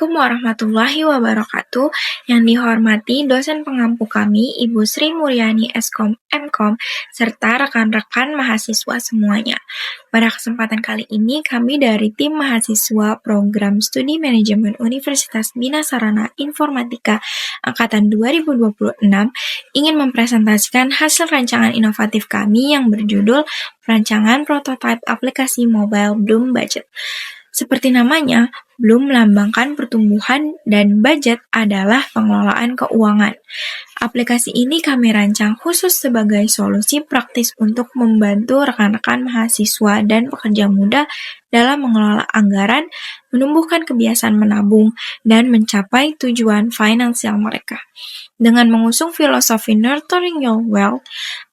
Assalamualaikum warahmatullahi wabarakatuh. Yang dihormati dosen pengampu kami, Ibu Sri Mulyani Eskom Mkom, serta rekan-rekan mahasiswa semuanya. Pada kesempatan kali ini, kami dari tim mahasiswa Program Studi Manajemen Universitas Bina Sarana Informatika Angkatan 2026 ingin mempresentasikan hasil rancangan inovatif kami yang berjudul Rancangan Prototipe Aplikasi Mobile Bloom Budget. Seperti namanya, Bloom melambangkan pertumbuhan dan budget adalah pengelolaan keuangan. Aplikasi ini kami rancang khusus sebagai solusi praktis untuk membantu rekan-rekan mahasiswa dan pekerja muda dalam mengelola anggaran, menumbuhkan kebiasaan menabung, dan mencapai tujuan finansial mereka. Dengan mengusung filosofi Nurturing Your Wealth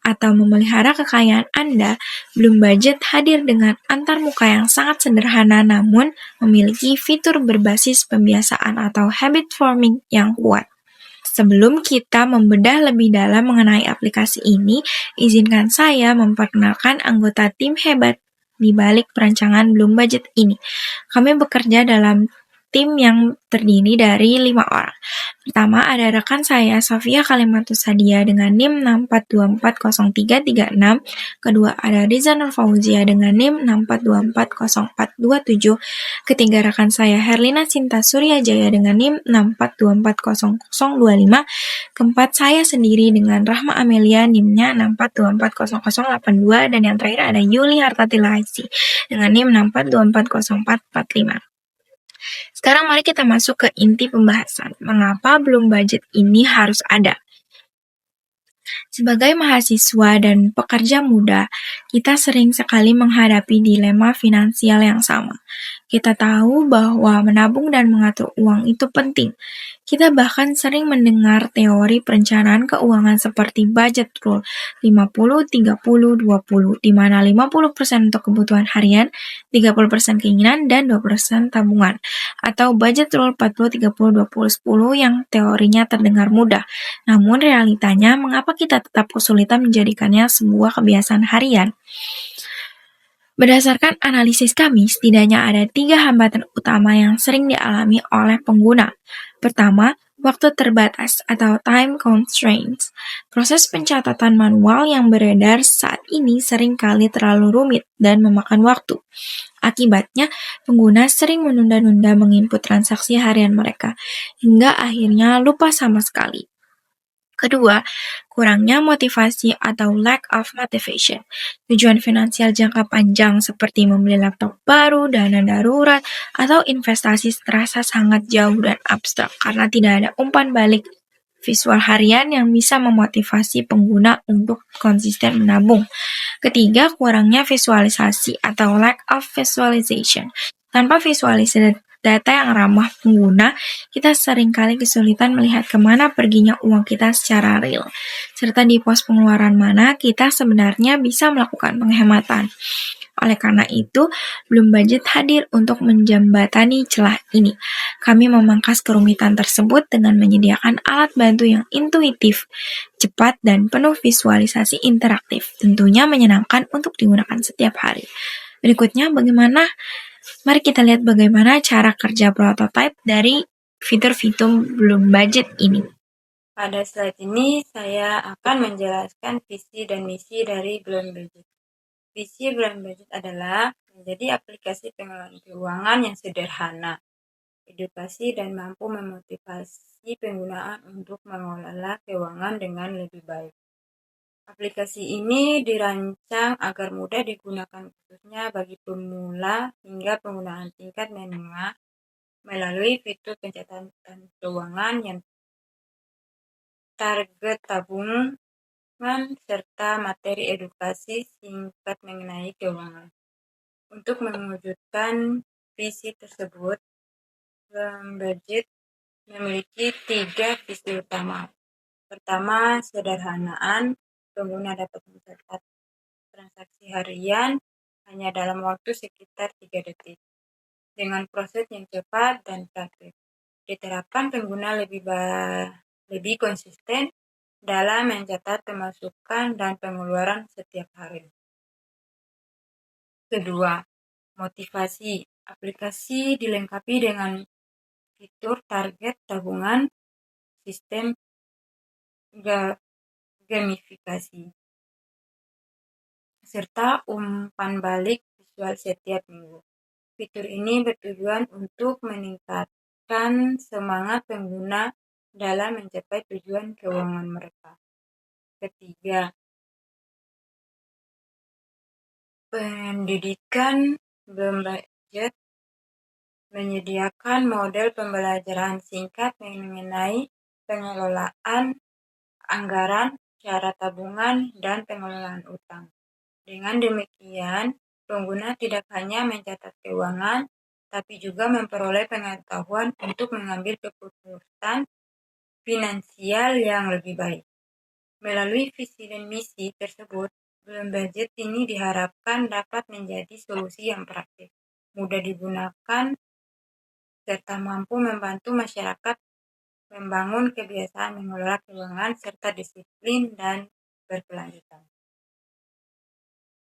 atau memelihara kekayaan Anda, Bloom Budget hadir dengan antarmuka yang sangat sederhana namun memiliki fitur berbasis pembiasaan atau habit forming yang kuat. Sebelum kita membedah lebih dalam mengenai aplikasi ini, izinkan saya memperkenalkan anggota tim hebat di balik perancangan Bloom Budget ini. Kami bekerja dalam tim yang terdiri dari 5 orang. Pertama, ada rekan saya, Sofia Kalimatus Sadia dengan NIM 6424036. Kedua, ada Riza Nur Fauzia dengan NIM 6424047. Ketiga, rekan saya, Herlina Sinta Suryajaya dengan NIM 642400025. Keempat, saya sendiri dengan Rahma Amelia NIM-nya 6424082. Dan yang terakhir ada Yuli Hartati Laisi dengan NIM 6424045. Sekarang mari kita masuk ke inti pembahasan. Mengapa Bloom Budget ini harus ada? Sebagai mahasiswa dan pekerja muda, kita sering sekali menghadapi dilema finansial yang sama. Kita tahu bahwa menabung dan mengatur uang itu penting. Kita bahkan sering mendengar teori perencanaan keuangan seperti budget rule 50-30-20, di mana 50% untuk kebutuhan harian, 30% keinginan, dan 2% tabungan. Atau budget rule 40-30-20-10 yang teorinya terdengar mudah. Namun realitanya, mengapa kita tetap kesulitan menjadikannya sebuah kebiasaan harian? Berdasarkan analisis kami, setidaknya ada 3 hambatan utama yang sering dialami oleh pengguna. Pertama, waktu terbatas atau time constraints. Proses pencatatan manual yang beredar saat ini seringkali terlalu rumit dan memakan waktu. Akibatnya, pengguna sering menunda-nunda menginput transaksi harian mereka, hingga akhirnya lupa sama sekali. Kedua, kurangnya motivasi atau lack of motivation. Tujuan finansial jangka panjang seperti membeli laptop baru, dana darurat, atau investasi terasa sangat jauh dan abstrak karena tidak ada umpan balik visual harian yang bisa memotivasi pengguna untuk konsisten menabung. Ketiga, kurangnya visualisasi atau lack of visualization. Tanpa visualisasi data yang ramah pengguna, kita seringkali kesulitan melihat kemana perginya uang kita secara real, serta di pos pengeluaran mana kita sebenarnya bisa melakukan penghematan. Oleh karena itu, Bloom Budget hadir untuk menjembatani celah ini. Kami memangkas kerumitan tersebut dengan menyediakan alat bantu yang intuitif, cepat, dan penuh visualisasi interaktif, tentunya menyenangkan untuk digunakan setiap hari. Berikutnya, mari kita lihat bagaimana cara kerja prototipe dari fitur-fitur Bloom Budget ini. Pada slide ini, saya akan menjelaskan visi dan misi dari Bloom Budget. Visi Bloom Budget adalah menjadi aplikasi pengelolaan keuangan yang sederhana, edukasi dan mampu memotivasi penggunaan untuk mengelola keuangan dengan lebih baik. Aplikasi ini dirancang agar mudah digunakan khususnya bagi pemula hingga penggunaan tingkat menengah melalui fitur pencatatan keuangan yang target tabungan serta materi edukasi singkat mengenai keuangan. Untuk mewujudkan visi tersebut, Bloom Budget memiliki 3 visi utama. Pertama, sederhanaan. Pengguna dapat mencatat transaksi harian hanya dalam waktu sekitar 3 detik. Dengan proses yang cepat dan praktis, diterapkan pengguna lebih konsisten dalam mencatat pemasukan dan pengeluaran setiap hari. Kedua, motivasi. Aplikasi dilengkapi dengan fitur target tabungan, sistem gamifikasi, serta umpan balik visual setiap minggu. Fitur ini bertujuan untuk meningkatkan semangat pengguna dalam mencapai tujuan keuangan mereka. Ketiga, pendidikan berbajet menyediakan model pembelajaran singkat mengenai pengelolaan anggaran, cara tabungan, dan pengelolaan utang. Dengan demikian, pengguna tidak hanya mencatat keuangan, tapi juga memperoleh pengetahuan untuk mengambil keputusan finansial yang lebih baik. Melalui visi dan misi tersebut, Belum Budget ini diharapkan dapat menjadi solusi yang praktis, mudah digunakan, serta mampu membantu masyarakat membangun kebiasaan mengelola keuangan serta disiplin dan berkelanjutan.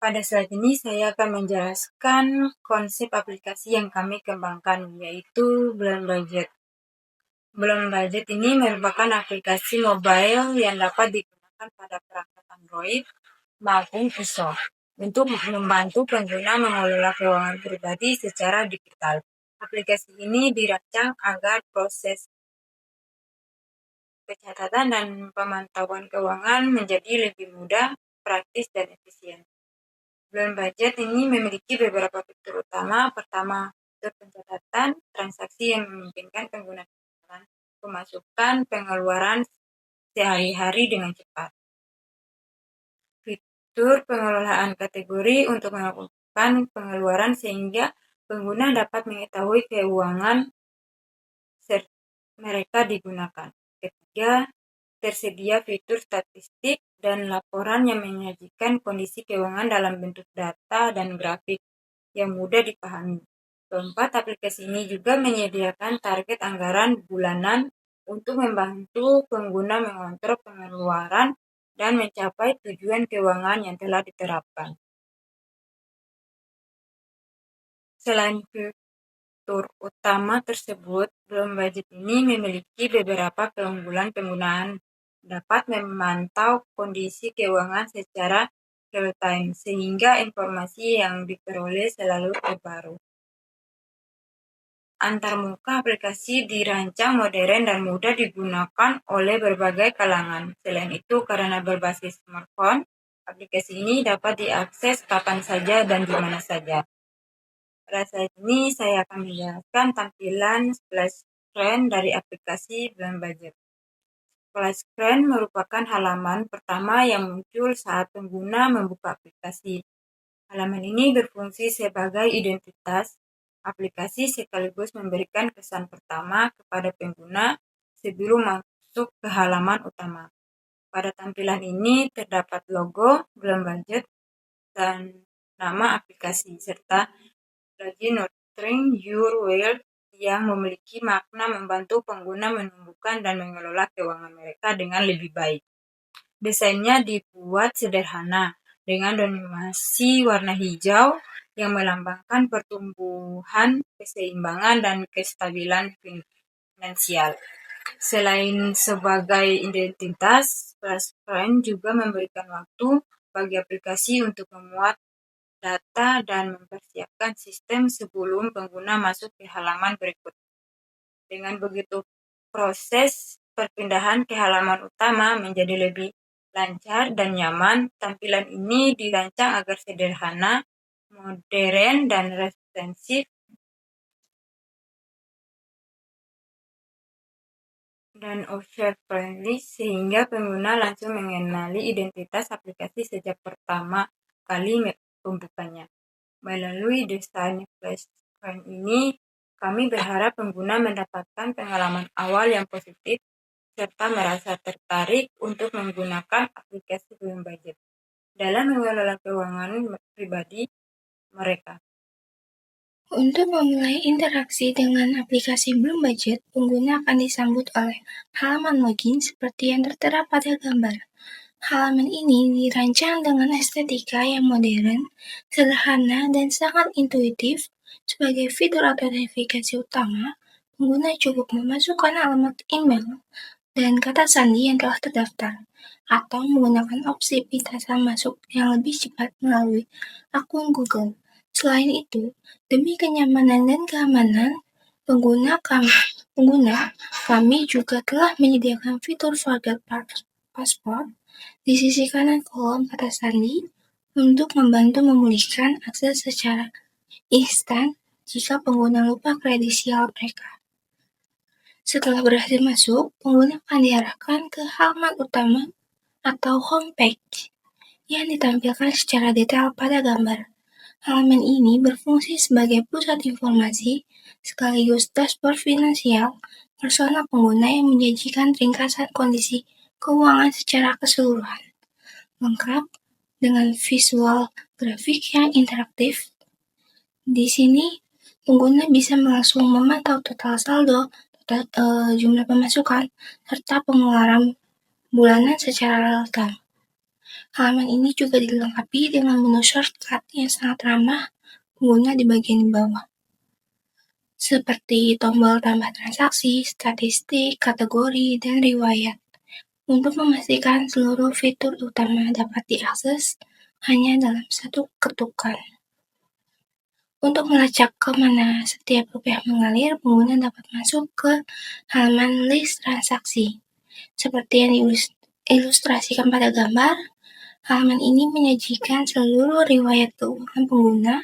Pada slide ini saya akan menjelaskan konsep aplikasi yang kami kembangkan, yaitu Bulan Budget. Bulan Budget ini merupakan aplikasi mobile yang dapat digunakan pada perangkat Android maupun iPhone untuk membantu pengguna mengelola keuangan pribadi secara digital. Aplikasi ini dirancang agar proses pencatatan dan pemantauan keuangan menjadi lebih mudah, praktis, dan efisien. Bulan Budget ini memiliki beberapa fitur utama. Pertama, fitur pencatatan transaksi yang memungkinkan pengguna pemasukan pengeluaran sehari-hari dengan cepat. Fitur pengelolaan kategori untuk melakukan pengeluaran sehingga pengguna dapat mengetahui keuangan mereka digunakan. Ketiga, tersedia fitur statistik dan laporan yang menyajikan kondisi keuangan dalam bentuk data dan grafik yang mudah dipahami. Keempat, aplikasi ini juga menyediakan target anggaran bulanan untuk membantu pengguna mengontrol pengeluaran dan mencapai tujuan keuangan yang telah diterapkan. Selain fitur utama tersebut, Belum Budget ini memiliki beberapa keunggulan penggunaan. Dapat memantau kondisi keuangan secara real-time, sehingga informasi yang diperoleh selalu terbaru. Antarmuka aplikasi dirancang modern dan mudah digunakan oleh berbagai kalangan. Selain itu, karena berbasis smartphone, aplikasi ini dapat diakses kapan saja dan di mana saja. Pada saat ini, saya akan menjelaskan tampilan splash screen dari aplikasi Bulan Budget. Splash screen merupakan halaman pertama yang muncul saat pengguna membuka aplikasi. Halaman ini berfungsi sebagai identitas aplikasi sekaligus memberikan kesan pertama kepada pengguna sebelum masuk ke halaman utama. Pada tampilan ini terdapat logo Bulan Budget dan nama aplikasi, serta login Nurturing Your Wealth yang memiliki makna membantu pengguna menumbuhkan dan mengelola keuangan mereka dengan lebih baik. Desainnya dibuat sederhana dengan dominasi warna hijau yang melambangkan pertumbuhan, keseimbangan, dan kestabilan finansial. Selain sebagai identitas, Splash Screen juga memberikan waktu bagi aplikasi untuk memuat data dan mempersiapkan sistem sebelum pengguna masuk ke halaman berikutnya. Dengan begitu, proses perpindahan ke halaman utama menjadi lebih lancar dan nyaman. Tampilan ini dirancang agar sederhana, modern, dan responsif, dan user-friendly sehingga pengguna langsung mengenali identitas aplikasi sejak pertama kali pembukanya. Melalui desain flash screen ini, kami berharap pengguna mendapatkan pengalaman awal yang positif serta merasa tertarik untuk menggunakan aplikasi Belum Budget dalam mengelola keuangan pribadi mereka. Untuk memulai interaksi dengan aplikasi Belum Budget, pengguna akan disambut oleh halaman login seperti yang tertera pada gambar. Halaman ini dirancang dengan estetika yang modern, sederhana, dan sangat intuitif. Sebagai fitur autentifikasi utama, Pengguna cukup memasukkan alamat email dan kata sandi yang telah terdaftar, atau menggunakan opsi pintasan masuk yang lebih cepat melalui akun Google. Selain itu, demi kenyamanan dan keamanan pengguna kami juga telah menyediakan fitur forget password di sisi kanan kolom kata sandi untuk membantu memulihkan akses secara instan jika pengguna lupa kredensial mereka. Setelah berhasil masuk, pengguna akan diarahkan ke halaman utama atau homepage yang ditampilkan secara detail pada gambar. Halaman ini berfungsi sebagai pusat informasi sekaligus dashboard finansial personal pengguna yang menyajikan ringkasan kondisi keuangan secara keseluruhan, lengkap dengan visual grafik yang interaktif. Di sini, pengguna bisa langsung memantau total saldo, jumlah pemasukan, serta pengeluaran bulanan secara real-time. Halaman ini juga dilengkapi dengan menu shortcut yang sangat ramah pengguna di bagian bawah, seperti tombol tambah transaksi, statistik, kategori, dan riwayat. Untuk memastikan seluruh fitur utama dapat diakses hanya dalam satu ketukan. Untuk melacak kemana setiap rupiah mengalir, pengguna dapat masuk ke halaman list transaksi. Seperti yang diilustrasikan pada gambar, halaman ini menyajikan seluruh riwayat keuangan pengguna,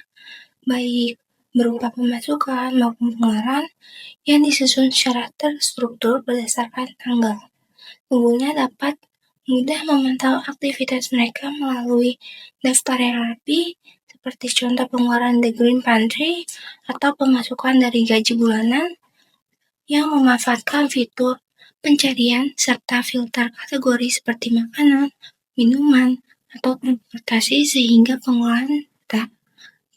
baik berupa pemasukan maupun pengeluaran yang disusun secara terstruktur berdasarkan tanggal. Pengguna dapat mudah memantau aktivitas mereka melalui daftar yang rapi, seperti contoh pengeluaran The Green Pantry atau pemasukan dari gaji bulanan yang memanfaatkan fitur pencarian serta filter kategori seperti makanan, minuman, atau transportasi sehingga pengeluaran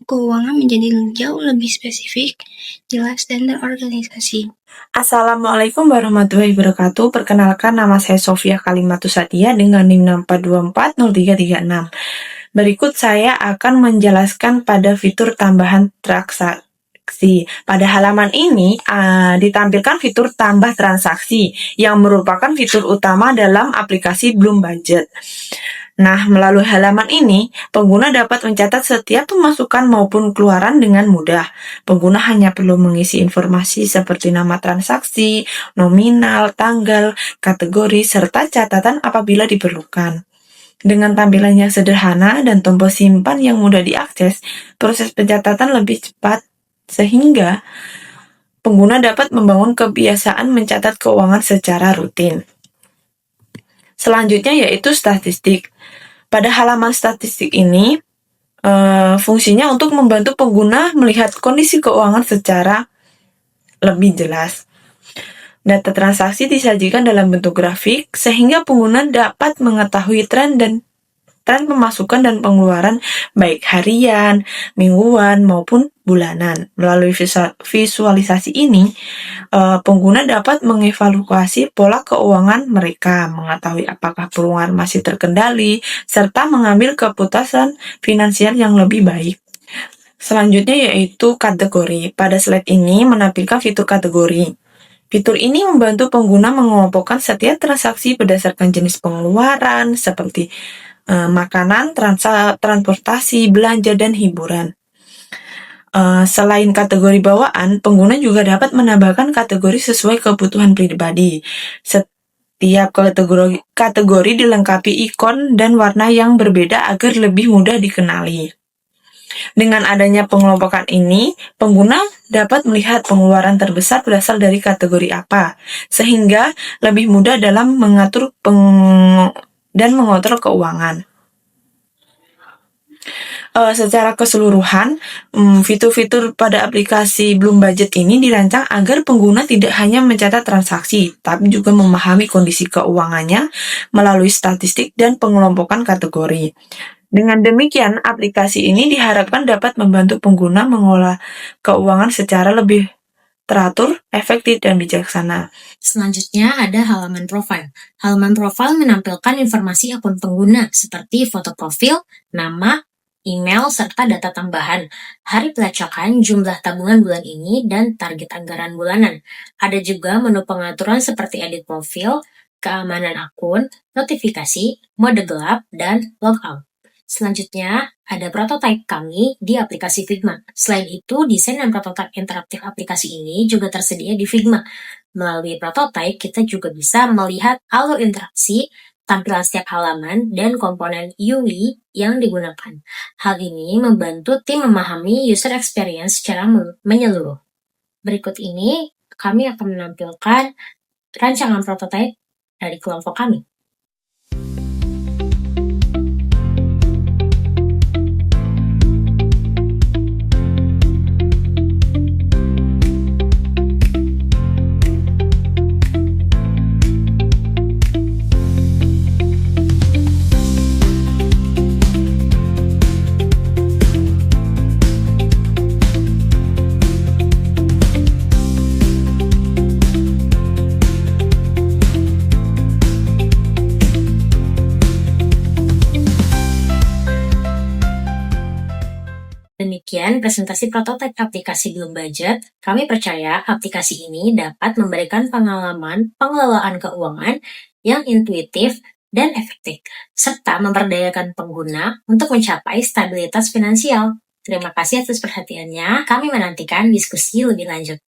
keuangan menjadi jauh lebih spesifik, jelas, dan terorganisasi. Assalamualaikum warahmatullahi wabarakatuh. Perkenalkan, nama saya Sofia Kalimatus Sadia dengan NIM 64240336. Berikut saya akan menjelaskan pada fitur tambahan transaksi. Pada halaman ini ditampilkan fitur tambah transaksi yang merupakan fitur utama dalam aplikasi Bloom Budget. Nah, melalui halaman ini, pengguna dapat mencatat setiap pemasukan maupun keluaran dengan mudah. Pengguna hanya perlu mengisi informasi seperti nama transaksi, nominal, tanggal, kategori, serta catatan apabila diperlukan. Dengan tampilan yang sederhana dan tombol simpan yang mudah diakses, proses pencatatan lebih cepat sehingga pengguna dapat membangun kebiasaan mencatat keuangan secara rutin. Selanjutnya yaitu statistik. Pada halaman statistik ini, fungsinya untuk membantu pengguna melihat kondisi keuangan secara lebih jelas. Data transaksi disajikan dalam bentuk grafik sehingga pengguna dapat mengetahui tren pemasukan dan pengeluaran baik harian, mingguan, maupun bulanan. Melalui visualisasi ini, pengguna dapat mengevaluasi pola keuangan mereka, mengetahui apakah pengeluaran masih terkendali, serta mengambil keputusan finansial yang lebih baik. Selanjutnya yaitu kategori. Pada slide ini menampilkan fitur kategori. Fitur ini membantu pengguna mengelompokkan setiap transaksi berdasarkan jenis pengeluaran seperti makanan, transportasi, belanja, dan hiburan. Selain kategori bawaan, pengguna juga dapat menambahkan kategori sesuai kebutuhan pribadi. Setiap kategori dilengkapi ikon dan warna yang berbeda agar lebih mudah dikenali. Dengan adanya pengelompokan ini, pengguna dapat melihat pengeluaran terbesar berasal dari kategori apa, sehingga lebih mudah dalam mengatur dan mengontrol keuangan. Secara keseluruhan, fitur-fitur pada aplikasi Bloom Budget ini dirancang agar pengguna tidak hanya mencatat transaksi, tapi juga memahami kondisi keuangannya melalui statistik dan pengelompokan kategori. Dengan demikian, aplikasi ini diharapkan dapat membantu pengguna mengolah keuangan secara lebih teratur, efektif, dan bijaksana. Selanjutnya ada halaman profil. Halaman profil menampilkan informasi akun pengguna seperti foto profil, nama, email serta data tambahan, hari pelacakan, jumlah tabungan bulan ini, dan target anggaran bulanan. Ada juga menu pengaturan seperti edit profil, keamanan akun, notifikasi, mode gelap, dan logout. Selanjutnya, ada prototipe kami di aplikasi Figma. Selain itu, desain dan prototipe interaktif aplikasi ini juga tersedia di Figma. Melalui prototipe, kita juga bisa melihat alur interaksi, tampilan setiap halaman, dan komponen UI yang digunakan. Hal ini membantu tim memahami user experience secara menyeluruh. Berikut ini, kami akan menampilkan rancangan prototipe dari kelompok kami. Demikian presentasi prototipe aplikasi Belum Budget. Kami percaya aplikasi ini dapat memberikan pengalaman pengelolaan keuangan yang intuitif dan efektif, serta memperdayakan pengguna untuk mencapai stabilitas finansial. Terima kasih atas perhatiannya. Kami menantikan diskusi lebih lanjut.